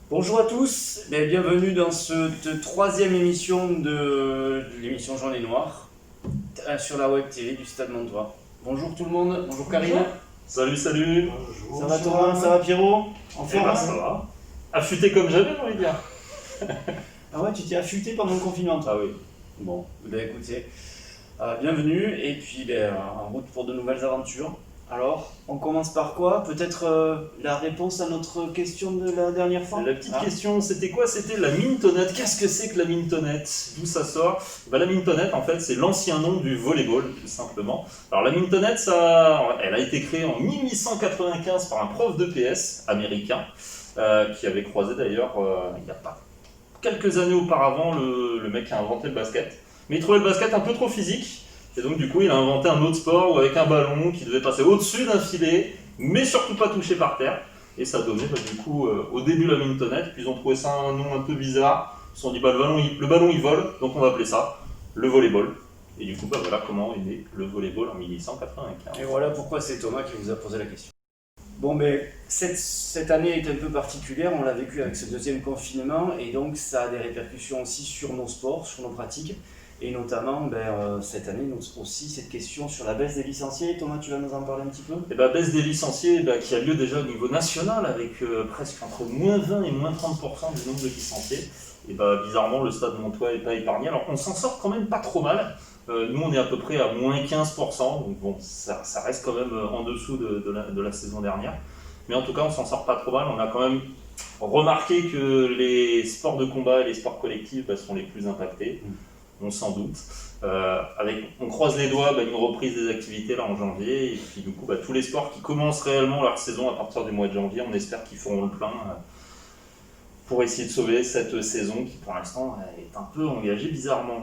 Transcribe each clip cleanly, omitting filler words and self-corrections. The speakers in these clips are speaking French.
Bonjour à tous, bienvenue dans cette troisième émission de l'émission Journée Noire sur la web TV du Stade Montois. Bonjour tout le monde, bonjour Karine. Salut, salut. Bonjour. Ça va Thomas, ça va Pierrot? En Eh ben, forme? ça va. Affûté comme jamais, j'ai envie de dire. Ah ouais, tu t'es affûté pendant le confinement? Ah oui. Bon, écoutez, bienvenue et puis en route pour de nouvelles aventures. Alors, on commence par quoi? Peut-être la réponse à notre question de la dernière fois? La petite question, c'était quoi? C'était la mintonnette. Qu'est-ce que c'est que la mintonnette? D'où ça sort? La mintonnette, en fait, c'est l'ancien nom du volleyball, tout simplement. Alors, la mintonnette, elle a été créée en 1895 par un prof de PS américain, qui avait croisé d'ailleurs, il n'y a pas quelques années auparavant, le mec qui a inventé le basket. Mais il trouvait le basket un peu trop physique. Et donc du coup il a inventé un autre sport où avec un ballon qui devait passer au-dessus d'un filet, mais surtout pas toucher par terre. Et ça donnait du coup au début la mintonnette, puis ils ont trouvé ça un nom un peu bizarre. Ils se sont dit le ballon il vole, donc on va appeler ça le volleyball. Et du coup voilà comment est né le volleyball en 1895. Et voilà pourquoi c'est Thomas qui vous a posé la question. Bon cette année est un peu particulière, on l'a vécu avec ce deuxième confinement et donc ça a des répercussions aussi sur nos sports, sur nos pratiques. Et notamment, cette année, aussi cette question sur la baisse des licenciés. Thomas, tu vas nous en parler un petit peu? Baisse des licenciés qui a lieu déjà au niveau national avec presque entre moins 20 et moins 30% du nombre de licenciés. Et bizarrement, le Stade Montois n'est pas épargné. Alors on s'en sort quand même pas trop mal. Nous, on est à peu près à moins 15%. Donc bon, ça reste quand même en dessous de la saison dernière. Mais en tout cas, on s'en sort pas trop mal. On a quand même remarqué que les sports de combat et les sports collectifs sont les plus impactés. On s'en doute. On croise les doigts, une reprise des activités là en janvier, et puis du coup tous les sports qui commencent réellement leur saison à partir du mois de janvier, on espère qu'ils feront le plein pour essayer de sauver cette saison qui pour l'instant est un peu engagée bizarrement.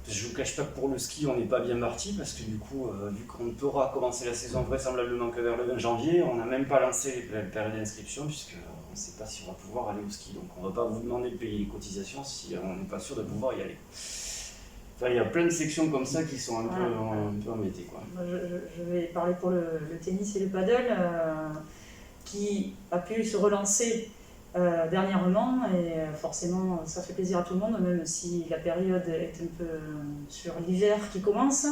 Je ne vous cache pas que pour le ski, on n'est pas bien parti parce que du coup, vu qu'on ne pourra commencer la saison vraisemblablement que vers le 20 janvier, on n'a même pas lancé les périodes d'inscription puisqu'on ne sait pas si on va pouvoir aller au ski. Donc on ne va pas vous demander de payer les cotisations si on n'est pas sûr de pouvoir y aller. Enfin, il y a plein de sections comme ça qui sont un peu embêtées, quoi. Je vais parler pour le tennis et le paddle qui a pu se relancer dernièrement et forcément ça fait plaisir à tout le monde, même si la période est un peu sur l'hiver qui commence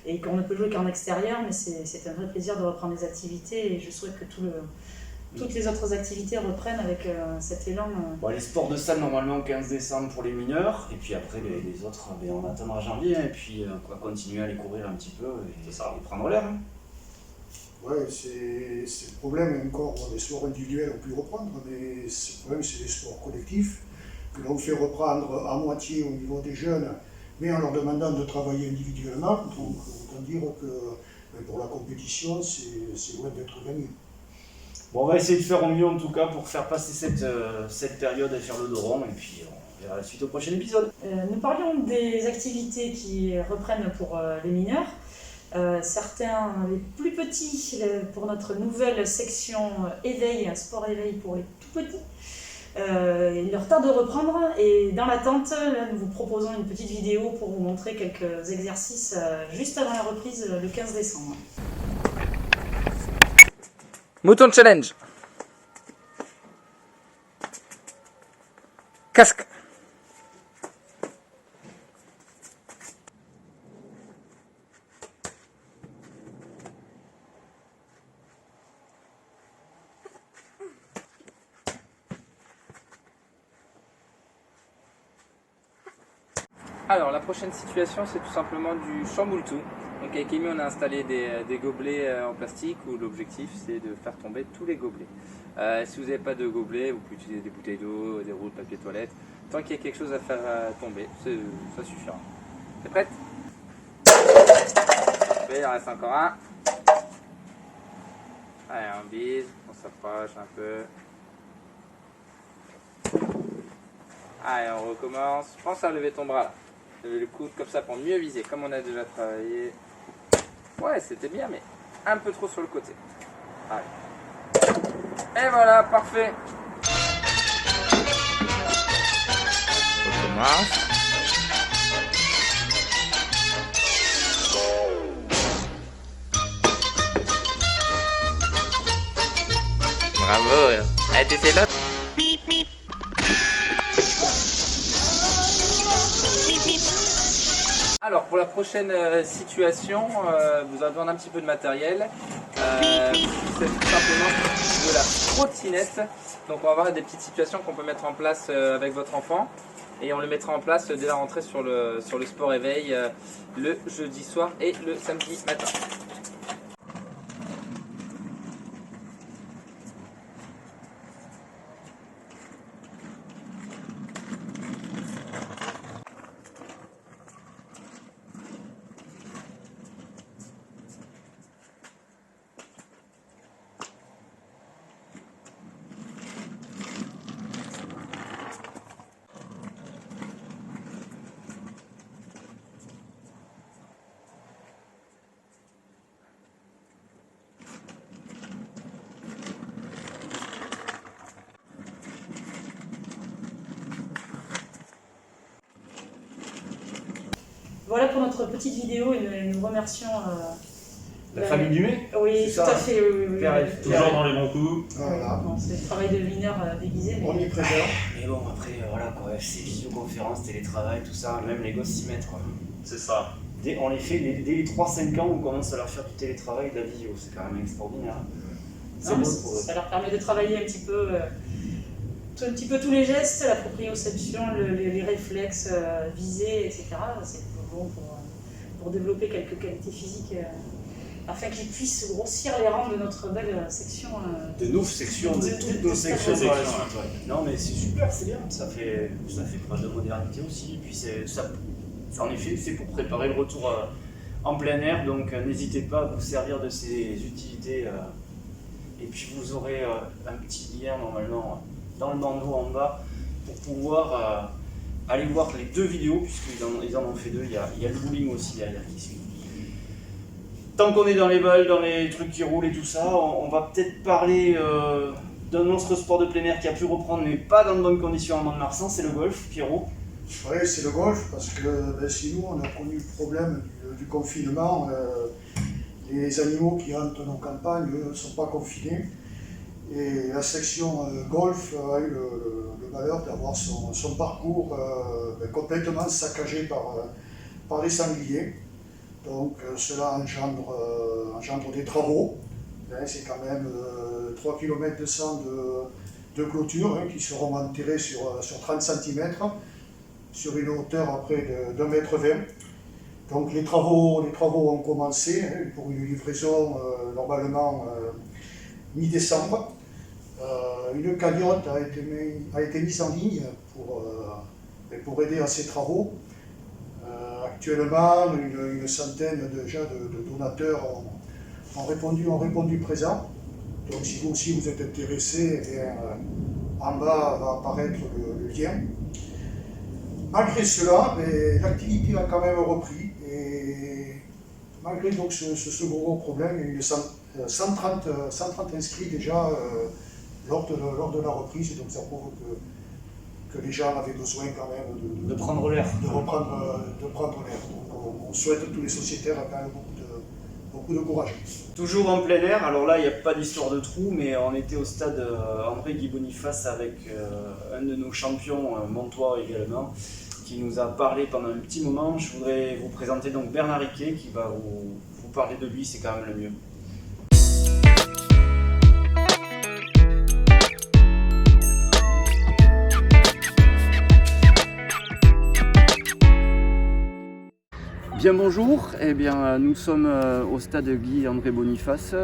et qu'on ne peut jouer qu'en extérieur, mais c'est un vrai plaisir de reprendre les activités et je souhaite que toutes les autres activités reprennent avec cet élan. Les sports de salle normalement 15 décembre pour les mineurs et puis après les autres on attendra janvier et puis on va continuer à les courir un petit peu et prendre l'air. Ouais, c'est le problème encore, les sports individuels ont pu reprendre, mais le problème c'est les sports collectifs que l'on fait reprendre à moitié au niveau des jeunes, mais en leur demandant de travailler individuellement, donc autant dire que pour la compétition c'est loin d'être gagné. Bon, on va essayer de faire au mieux en tout cas pour faire passer cette période et faire le dos rond et puis on verra la suite au prochain épisode. Nous parlions des activités qui reprennent pour les mineurs. Certains, les plus petits, pour notre nouvelle section éveil, un sport éveil pour les tout petits, il leur tarde de reprendre et dans l'attente, là, nous vous proposons une petite vidéo pour vous montrer quelques exercices juste avant la reprise le 15 décembre. Mouton challenge. Casque. Alors la prochaine situation c'est tout simplement du chamboule-tout. Donc avec Amy on a installé des gobelets en plastique où l'objectif c'est de faire tomber tous les gobelets. Si vous n'avez pas de gobelets, vous pouvez utiliser des bouteilles d'eau, des rouleaux de papier toilette. Tant qu'il y a quelque chose à faire tomber, ça suffira. T'es prête? Il en reste encore un. Allez, on bise, on s'approche un peu. Allez, on recommence. Je pense à lever ton bras là. Lever le coude comme ça pour mieux viser, comme on a déjà travaillé. Ouais, c'était bien, mais un peu trop sur le côté. Allez. Et voilà, parfait. On commence. Bravo. Allez, t'essaies là. Alors pour la prochaine situation, vous avez besoin d'un petit peu de matériel. C'est tout simplement de la trottinette. Donc on va avoir des petites situations qu'on peut mettre en place avec votre enfant. Et on le mettra en place dès la rentrée sur le sport éveil le jeudi soir et le samedi matin. Voilà pour notre petite vidéo et nous remercions La famille Dumay. Oui, C'est tout ça, à fait. Oui. Toujours dans les bons coups. Voilà, Bon, c'est le travail de mineur déguisé. Mais... on y présent. Mais bon, après, voilà quoi, c'est visioconférence, télétravail, tout ça, même les gosses s'y mettent quoi. C'est ça. On les fait dès les 3-5 ans, on commence à leur faire du télétravail, de la vidéo, c'est quand même extraordinaire. C'est Non, mais bon pour eux. ça leur permet de travailler un petit peu tous les gestes, la proprioception, les réflexes visés, etc. C'est bon pour développer quelques qualités physiques afin qu'ils puissent grossir les rangs de notre belle section. De nos sections, de toutes nos sections par la suite, ouais. Non mais c'est super, c'est bien, ça fait preuve de modernité aussi, et puis en effet c'est pour préparer le retour en plein air, donc n'hésitez pas à vous servir de ces utilités, et puis vous aurez un petit lien normalement dans le bandeau en bas pour pouvoir aller voir les 2 vidéos, puisqu'ils en ont fait 2, il y a le bowling aussi derrière qui suit. Tant qu'on est dans les balles, dans les trucs qui roulent et tout ça, on va peut-être parler d'un autre sport de plein air qui a pu reprendre, mais pas dans de bonnes conditions à Mont-de-Marsan, c'est le golf, Pierrot. Oui, c'est le golf, parce que si nous, on a connu le problème du confinement, les animaux qui hantent nos campagnes ne sont pas confinés. Et la section golf a eu le malheur d'avoir son parcours complètement saccagé par les sangliers. Donc cela engendre des travaux. C'est quand même 3 km de sang de clôture qui seront enterrés sur 30 cm, sur une hauteur à près d'1,20 m. Donc les travaux ont commencé pour une livraison normalement mi-décembre. Une cagnotte a été mise en ligne pour aider à ces travaux. Actuellement, une centaine déjà de donateurs ont répondu présent. Donc si vous aussi vous êtes intéressé, en bas va apparaître le lien. Malgré cela, l'activité a quand même repris. Et malgré donc ce gros problème, il y a eu 130 inscrits déjà lors de la reprise. Donc ça prouve que les gens avaient besoin quand même de prendre l'air. De prendre l'air. Donc on souhaite à tous les sociétaires quand même beaucoup de courage. Toujours en plein air, alors là il n'y a pas d'histoire de trou, mais on était au stade André-Guy Boniface avec un de nos champions, Montois également, qui nous a parlé pendant un petit moment. Je voudrais vous présenter donc Bernard Riquet qui va vous parler de lui, c'est quand même le mieux. Bien bonjour, nous sommes au stade Guy-André Boniface.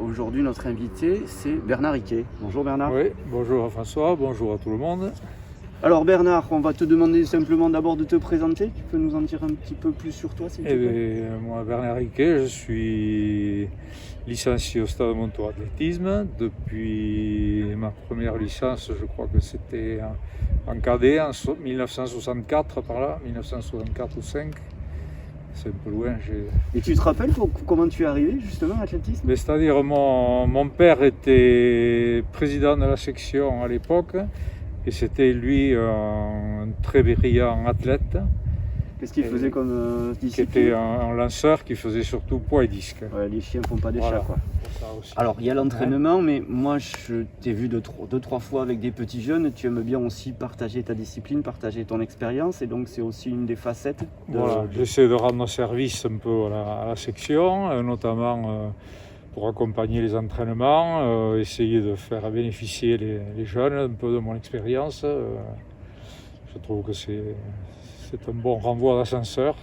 Aujourd'hui notre invité c'est Bernard Riquet. Bonjour Bernard. Oui, bonjour François, bonjour à tout le monde. Alors Bernard, on va te demander simplement d'abord de te présenter. Tu peux nous en dire un petit peu plus sur toi s'il te plaît? Moi Bernard Riquet, je suis licencié au Stade Montois Athlétisme. Depuis ma première licence, je crois que c'était en cadet en 1964 par là, 1964 ou 5. C'est un peu loin. Et tu te rappelles comment tu es arrivé justement à l'athlétisme? C'est-à-dire mon père était président de la section à l'époque et c'était lui un très brillant athlète. Qu'est-ce qu'il faisait comme Qui discipline? était un lanceur qui faisait surtout poids et disque. Ouais, les chiens font pas des Voilà. chats, quoi. Ça aussi. Alors, il y a l'entraînement, mais moi, je t'ai vu deux, trois fois avec des petits jeunes. Tu aimes bien aussi partager ta discipline, partager ton expérience, et donc c'est aussi une des facettes de... Voilà, j'essaie de rendre service un peu à la section, notamment pour accompagner les entraînements, essayer de faire bénéficier les jeunes un peu de mon expérience. Je trouve que c'est un bon renvoi d'ascenseur.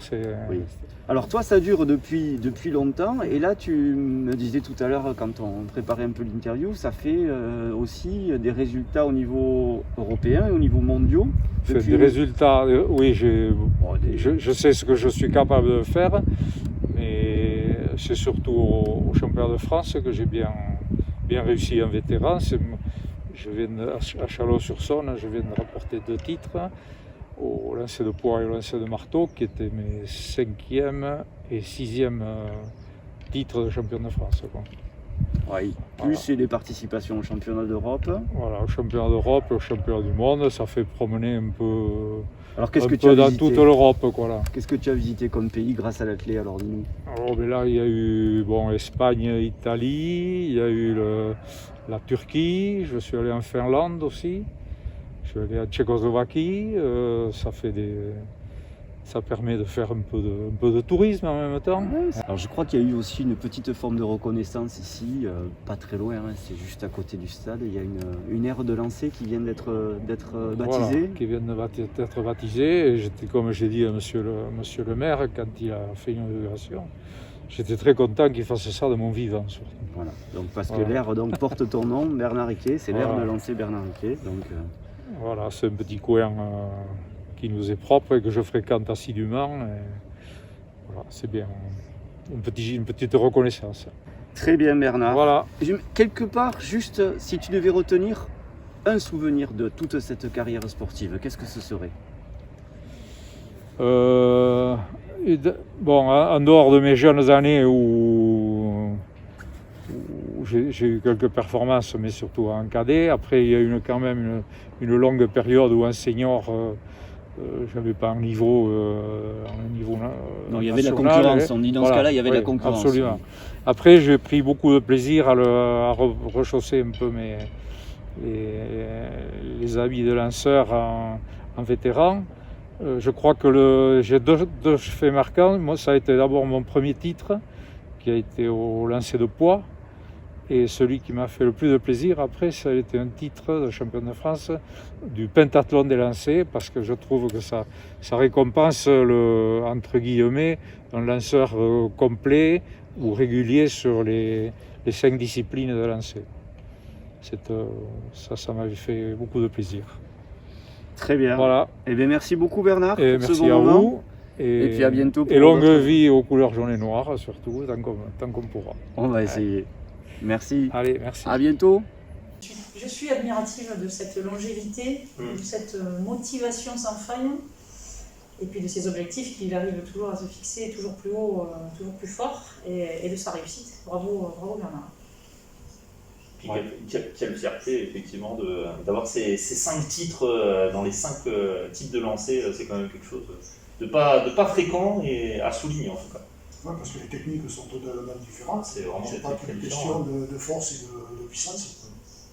Oui. Alors toi, ça dure depuis longtemps, et là, tu me disais tout à l'heure, quand on préparait un peu l'interview, ça fait aussi des résultats au niveau européen et au niveau mondial. Fait des résultats, oui, je sais ce que je suis capable de faire, mais c'est surtout au championnat de France que j'ai bien réussi en vétéran. Je viens à Chalon-sur-Saône, je viens de rapporter 2 titres au lancer de poids et au lancer de marteau, qui étaient mes 5e et 6e titres de champion de France, quoi. Oui, plus les participations au championnat d'Europe. Voilà, au championnat d'Europe, au championnat du monde, ça fait promener un peu, Alors qu'est-ce que tu as dans visité toute l'Europe, quoi, là. Qu'est-ce que tu as visité comme pays grâce à l'athlète, alors dis-nous? Alors mais là, il y a eu Espagne, Italie, il y a eu la Turquie, je suis allé en Finlande aussi, je suis allé en Tchécoslovaquie, ça permet de faire un peu de tourisme en même temps. Alors je crois qu'il y a eu aussi une petite forme de reconnaissance ici, pas très loin, hein, c'est juste à côté du stade. Il y a une aire de lancer qui vient d'être baptisée. Voilà, qui vient d'être baptisée. Et j'étais, comme j'ai dit à monsieur le maire, quand il a fait une inauguration, j'étais très content qu'il fasse ça de mon vivant, surtout. Voilà. Donc parce que Voilà. l'aire donc porte ton nom, Bernard Riquet, c'est l'aire Voilà. de lancer Bernard Riquet. Donc Voilà, c'est un petit coin qui nous est propre et que je fréquente assidûment. Et voilà, c'est bien. Une petite reconnaissance. très bien Bernard. Voilà. Quelque part, juste si tu devais retenir un souvenir de toute cette carrière sportive, qu'est-ce que ce serait? En dehors de mes jeunes années où j'ai eu quelques performances, mais surtout en cadet. Après, il y a eu quand même une longue période où en senior, je n'avais pas un niveau, Non, il y avait de la national. concurrence, on dit dans ce Voilà, cas-là, il y avait de la oui, concurrence. absolument. Après, j'ai pris beaucoup de plaisir à rechausser un peu les habits de lanceur en vétéran. Je crois que j'ai deux faits marquants. Moi, ça a été d'abord mon premier titre, qui a été au lancer de poids. Et celui qui m'a fait le plus de plaisir après, ça a été un titre de champion de France du pentathlon des lancers, parce que je trouve que ça récompense entre guillemets un lanceur complet ou régulier sur les 5 disciplines de lancer. Ça m'avait fait beaucoup de plaisir. Très bien. Voilà. Eh bien, merci beaucoup Bernard Et pour ce merci bon à moment. vous. Et puis à bientôt pour Et longue d'autres. vie aux couleurs jaune et noires, surtout, tant qu'on pourra. On va essayer. Merci. Allez, merci. À bientôt. Je suis admirative de cette longévité, de cette motivation sans faille, et puis de ses objectifs qu'il arrive toujours à se fixer toujours plus haut, toujours plus fort, et de sa réussite. Bravo, bravo Bernard. Puis quelle fierté, effectivement, d'avoir ces 5 titres dans les 5 types de lancers, c'est quand même quelque chose de pas fréquent et à souligner en tout cas. Ouais, parce que les techniques sont totalement différentes. C'est vraiment C'est pas qu'une question de force et de puissance.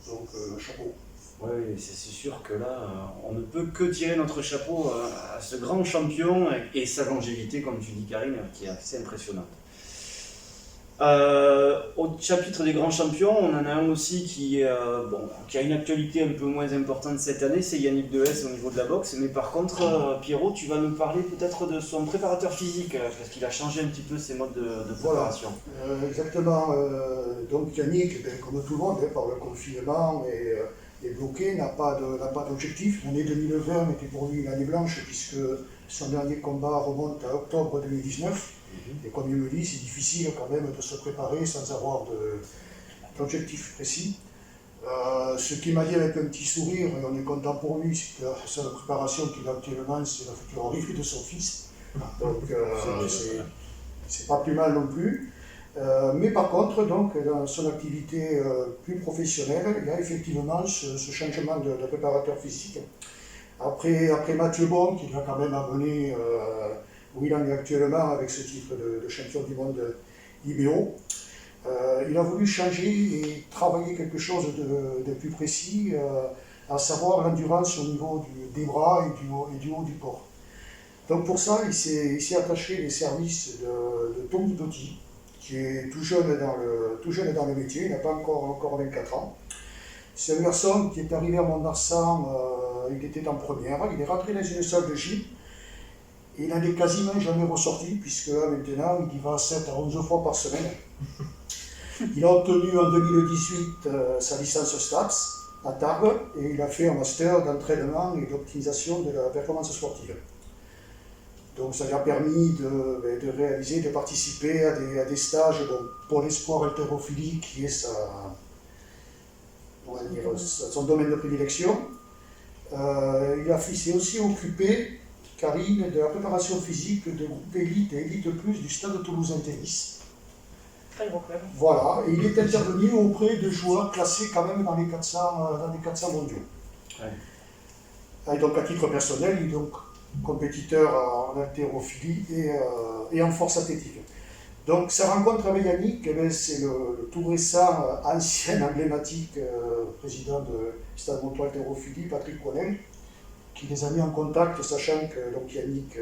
Donc, chapeau. Oui, c'est sûr que là, on ne peut que tirer notre chapeau à ce grand champion et sa longévité, comme tu dis Karine, qui est assez impressionnante. Au chapitre des grands champions, on en a un aussi qui a une actualité un peu moins importante cette année, c'est Yannick Dehaes au niveau de la boxe. Mais par contre, Pierrot, tu vas nous parler peut-être de son préparateur physique, parce qu'il a changé un petit peu ses modes de préparation. Voilà, exactement. Donc Yannick, comme tout le monde, par le confinement est bloqué, n'a pas d'objectif. L'année 2020 était pour lui une année blanche, puisque son dernier combat remonte à octobre 2019. Et comme il me dit, c'est difficile quand même de se préparer sans avoir d'objectif précis. Ce qui m'a dit avec un petit sourire, et on est content pour lui, c'est que la seule préparation qu'il a actuellement, c'est la future arrivée de son fils. Donc c'est pas plus mal non plus. Mais par contre, donc, dans son activité plus professionnelle, il y a effectivement ce changement de préparateur physique. Après Mathieu Bon, qui l'a quand même amené où il en est actuellement avec ce titre de champion du monde IBO. Il a voulu changer et travailler quelque chose de plus précis, à savoir l'endurance au niveau des bras et du haut du corps. Donc pour ça, il s'est attaché les services de Tommy Doty, qui est tout jeune dans le métier, il n'a pas encore 24 ans. C'est un garçon qui est arrivé à Mont-Marsan, il était en première, il est rentré dans une salle de gym, et il n'en est quasiment jamais ressorti, puisque là maintenant il y va 7 à 11 fois par semaine. Il a obtenu en 2018 sa licence STAPS à Tarbes, et il a fait un master d'entraînement et d'optimisation de la performance sportive. Donc ça lui a permis de participer à des stages pour l'espoir haltérophilie, qui est son domaine de prédilection. Il s'est aussi occupé, Karine, de la préparation physique de groupe élite et élite plus du Stade Toulousain Tennis. Très gros club. Voilà, et il est intervenu auprès de joueurs classés quand même dans les 400 mondiaux. Ouais. Et donc à titre personnel, il est donc compétiteur en haltérophilie et en force athlétique. Donc sa rencontre avec Yannick, c'est le tout récent ancien emblématique président de Stade Montois Haltérophilie, Patrick Collet, qui les a mis en contact, sachant que donc, Yannick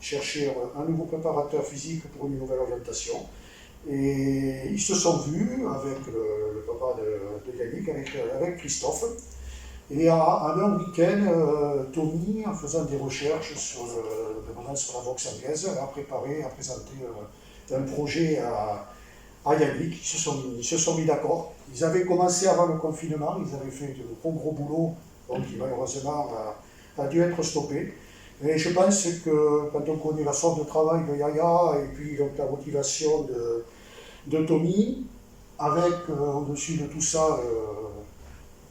cherchait un nouveau préparateur physique pour une nouvelle orientation. Et ils se sont vus avec le papa de Yannick, avec Christophe. Et en un week-end, Tommy, en faisant des recherches sur la boxe anglaise, a préparé, a présenté un projet à Yannick. Ils se sont mis d'accord. Ils avaient commencé avant le confinement, ils avaient fait de gros boulot, donc qui malheureusement a dû être stoppé. Et je pense que quand on connaît la sorte de travail de Yaya et puis donc, la motivation de Tommy, avec au-dessus de tout ça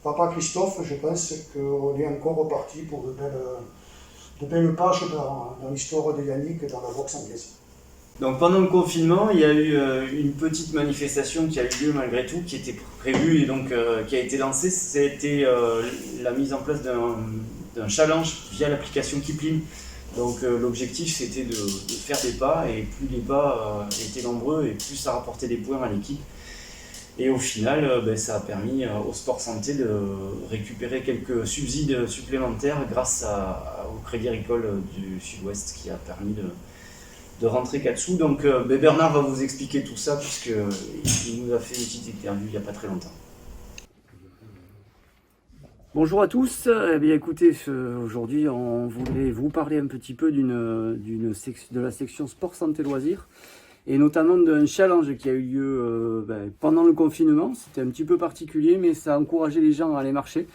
papa Christophe, je pense qu'on est encore reparti pour de belles pages dans l'histoire de Yannick dans la boxe anglaise. Donc pendant le confinement, il y a eu une petite manifestation qui a eu lieu malgré tout, qui était prévue et donc qui a été lancée. C'était la mise en place d'un challenge via l'application Kipling. Donc l'objectif c'était de faire des pas, et plus les pas étaient nombreux et plus ça rapportait des points à l'équipe. Et au final, ça a permis au Sport Santé de récupérer quelques subsides supplémentaires grâce au Crédit Agricole du Sud-Ouest qui a permis de rentrer 4 sous. Donc Bernard va vous expliquer tout ça puisqu'il nous a fait une petite interview il n'y a pas très longtemps. Bonjour à tous, eh bien écoutez, aujourd'hui on voulait vous parler un petit peu de la section Sport Santé Loisirs et notamment d'un challenge qui a eu lieu pendant le confinement. C'était un petit peu particulier mais ça a encouragé les gens à aller marcher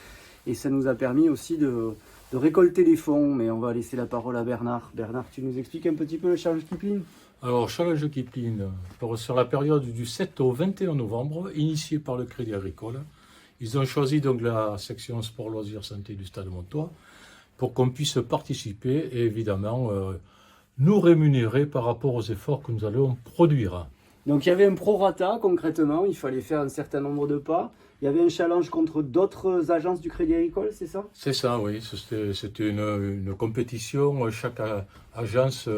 et ça nous a permis aussi de récolter des fonds. Mais on va laisser la parole à Bernard. Bernard, tu nous expliques un petit peu le challenge Kipling ? Alors, challenge Kipling, sur la période du 7 au 21 novembre, initié par le Crédit Agricole. Ils ont choisi donc la section sport loisirs santé du Stade Montois pour qu'on puisse participer et évidemment nous rémunérer par rapport aux efforts que nous allons produire. Donc il y avait un prorata concrètement, il fallait faire un certain nombre de pas. Il y avait un challenge contre d'autres agences du Crédit Agricole, c'est ça ? C'est ça, oui. C'était une compétition. Chaque agence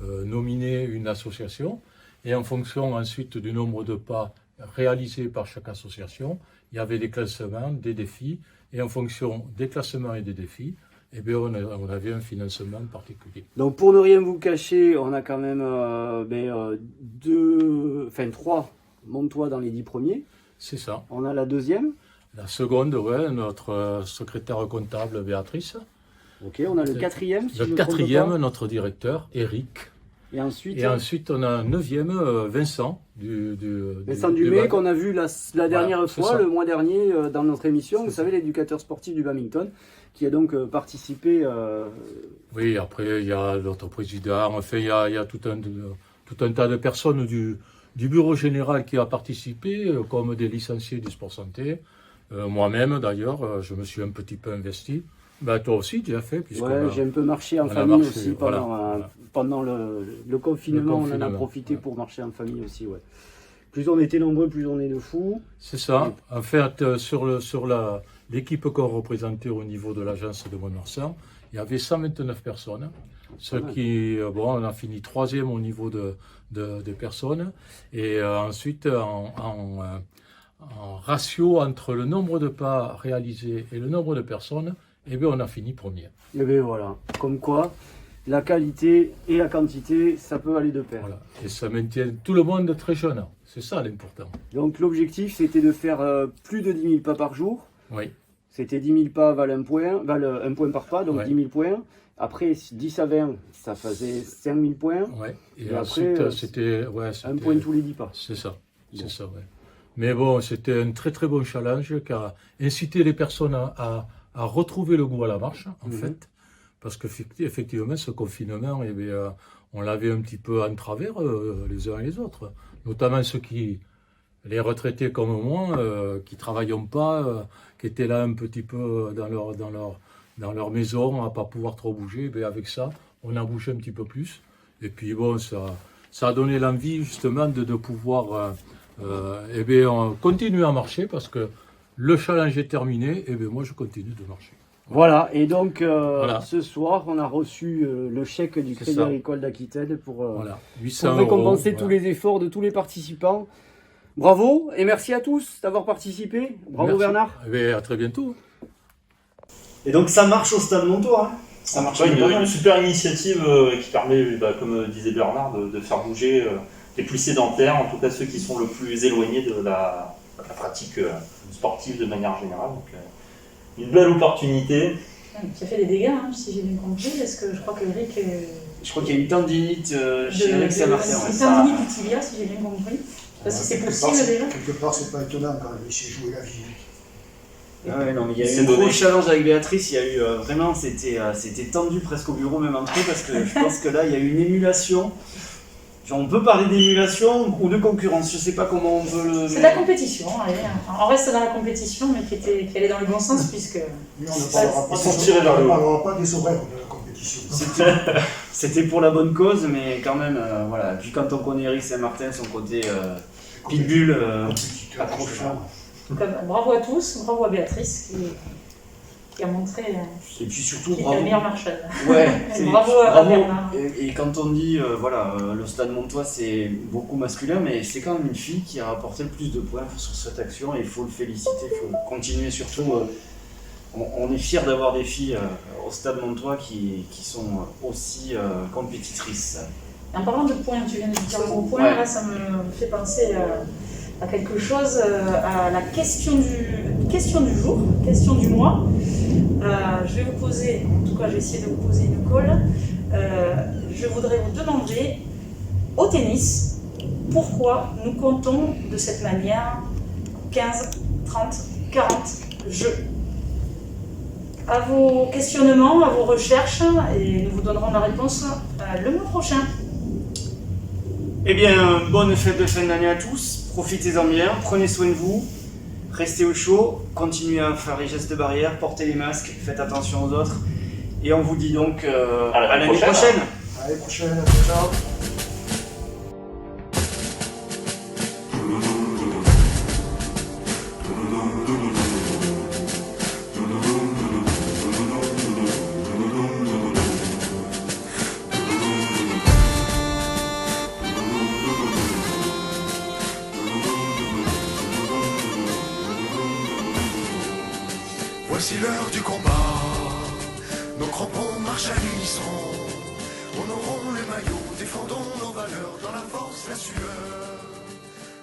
nominait une association et en fonction ensuite du nombre de pas réalisés par chaque association, il y avait des classements, des défis, et en fonction des classements et des défis, eh bien, on avait un financement particulier. Donc pour ne rien vous cacher, on a quand même 3 Montois dans les 10 premiers. C'est ça. On a la deuxième. La seconde, ouais, notre secrétaire comptable Béatrice. Ok, on a le quatrième. Le quatrième, notre directeur, Eric. Et ensuite, on a un 9e, Vincent. Vincent Dumais, qu'on a vu la dernière fois, le mois dernier, dans notre émission. Vous savez, l'éducateur sportif du badminton, qui a donc participé. Oui, après, il y a notre président. Enfin, il y a tout un tas de personnes du bureau général qui a participé, comme des licenciés du sport santé. Moi-même, d'ailleurs, je me suis un petit peu investi. Toi aussi, tu as fait. Ouais, j'ai un peu marché en famille aussi pendant le confinement. On en a profité pour marcher en famille aussi. Ouais. Plus on était nombreux, plus on est de fous. C'est ça. En fait, sur l'équipe qu'on représentait au niveau de l'agence de Mont-de-Marsan, il y avait 129 personnes. Ce qui, bon, on a fini 3e au niveau des personnes. Et ensuite, en ratio entre le nombre de pas réalisés et le nombre de personnes, eh bien, on a fini 1er. Et bien voilà, comme quoi la qualité et la quantité, ça peut aller de pair. Voilà. Et ça maintient tout le monde très jeune. C'est ça l'important. Donc l'objectif, c'était de faire plus de 10 000 pas par jour. Oui. C'était 10 000 pas valent un point par pas, donc Ouais. 10 000 points. Après, 10 à 20, ça faisait 5 000 points. Ouais. Et après, ensuite, c'était un point tous les 10 pas. C'est ça. Bon. C'est ça, ouais. Mais bon, c'était un très très bon challenge qui a incité les personnes à retrouver le goût à la marche, en fait. Parce qu'effectivement, ce confinement, eh bien, on l'avait un petit peu en travers les uns et les autres. Notamment les retraités comme moi, qui ne travaillent pas, qui étaient là un petit peu dans leur maison, à ne pas pouvoir trop bouger. Ben avec ça, on a bougé un petit peu plus. Et puis bon, ça a donné l'envie justement de pouvoir eh bien, continuer à marcher parce que le challenge est terminé. Et bien moi, je continue de marcher. Voilà, et donc Voilà. ce soir, on a reçu le chèque du Crédit ça. Agricole d'Aquitaine pour Voilà, 800 pour récompenser €, tous voilà. les efforts de tous les participants. Bravo et merci à tous d'avoir participé. Bravo Merci. Bernard. Eh bien, à très bientôt. Et donc ça marche au Stade Montois. Hein. Ça marche Ouais, pas mal. une super initiative qui permet, comme disait Bernard, de faire bouger les plus sédentaires, en tout cas ceux qui sont le plus éloignés de la pratique sportive de manière générale. Donc, une belle opportunité. Qui a fait des dégâts, hein, si j'ai bien compris, parce que je crois que Eric. Je crois qu'il y a une tendinite chez Eric Saint-Martin. Une tendinite du tibia, si j'ai bien compris. Je sais pas si c'est possible déjà. Quelque part, c'est pas étonnant quand il s'est joué la vie. Ah ouais, non, mais il y a eu C'est un donné. gros challenge avec Béatrice, il y a eu vraiment, c'était tendu presque au bureau même entre eux, parce que je pense que là, il y a eu une émulation. Genre, on peut parler d'émulation ou de concurrence, je sais pas comment on peut le... C'est de la compétition, allez. On reste dans la compétition, mais qui allait dans le bon sens, puisque. Mais on ne parlera pas Ils sont tirés vers le haut. on ne parlera pas des horaires de la compétition. C'était pour la bonne cause, mais quand même, voilà. Puis quand on connaît Eric Saint-Martin, son côté pitbull, accrocheur. Bravo à tous, bravo à Béatrice, qui a montré Et puis surtout, qui est bravo. la meilleure marcheuse. Ouais, Bravo à Bernard. Et quand on dit, voilà, le Stade Montois c'est beaucoup masculin, mais c'est quand même une fille qui a rapporté le plus de points sur cette action et il faut le féliciter, il faut continuer surtout. On est fiers d'avoir des filles au Stade Montois qui sont aussi compétitrices. En parlant de points, tu viens de dire le mot point, Ouais. là ça me fait penser à quelque chose, à la question du jour, question du mois. Je vais vous poser, en tout cas je vais essayer de vous poser une colle. Je voudrais vous demander au tennis pourquoi nous comptons de cette manière 15, 30, 40 jeux. À vos questionnements, à vos recherches, et nous vous donnerons la réponse le mois prochain. Eh bien, bonne fête de fin d'année à tous, profitez-en bien, prenez soin de vous, restez au chaud, continuez à faire les gestes barrières, portez les masques, faites attention aux autres, et on vous dit donc À l'année l'année prochaine. prochaine. À l'année prochaine, ciao. Voici l'heure du combat. Nos crampons marchent à l'unisson. Honorons les maillots, défendons nos valeurs dans la force, la sueur.